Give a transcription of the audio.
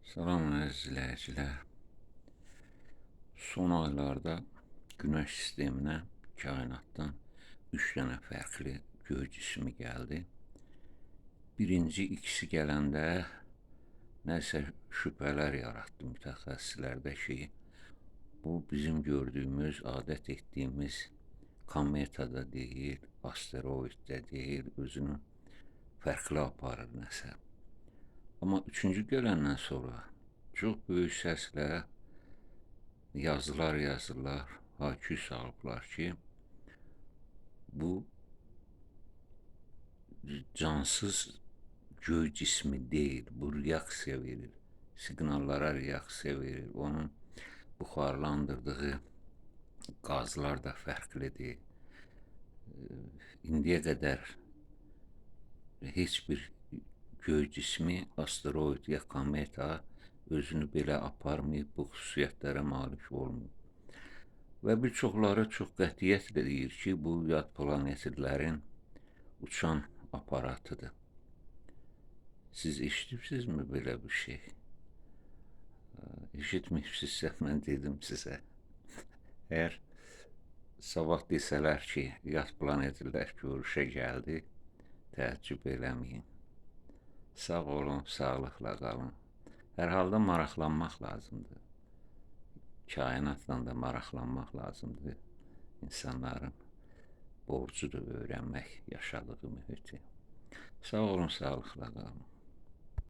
Salam əziz izləyicilər. Son aylarda Günəş sisteminə kainatdan 3 dənə fərqli göy cismi gəldi. Birinci ikisi gələndə nəsə şübhələr yaratdı mütəxəssislərdə ki, bu bizim gördüyümüz, adət etdiyimiz kometada deyil, asteroiddə deyil, özünü fərqli aparır nəsə. Amma üçüncü gələndən sonra çox böyük səslə yazılar yazırlar, haykü salıblar ki, bu cansız göy cismi deyil, bu reaksiya verir, siqnallara reaksiya verir, onun buxarlandırdığı qazlar da fərqlidir. İndiyə qədər heç bir göy cismi, asteroid ya kometa özünü belə aparmayıb, bu xüsusiyyətlərə malik olmayıb. Və bir çoxları çox qətiyyətlə deyir ki, bu yad planetlərin uçan aparatıdır. Siz eşitibsizmi belə bir şey? Eşitməyibsizsə mən dedim sizə. Əgər sabah desələr ki, yad planetlər görüşə gəldi, təəccüb eləməyin. Sağ olun, sağlıqla qalın. Hər halda maraqlanmaq lazımdır. Kainatla da maraqlanmaq lazımdır. İnsanların borcudur öyrənmək yaşadığı mühiti. Sağ olun, sağlıqla qalın.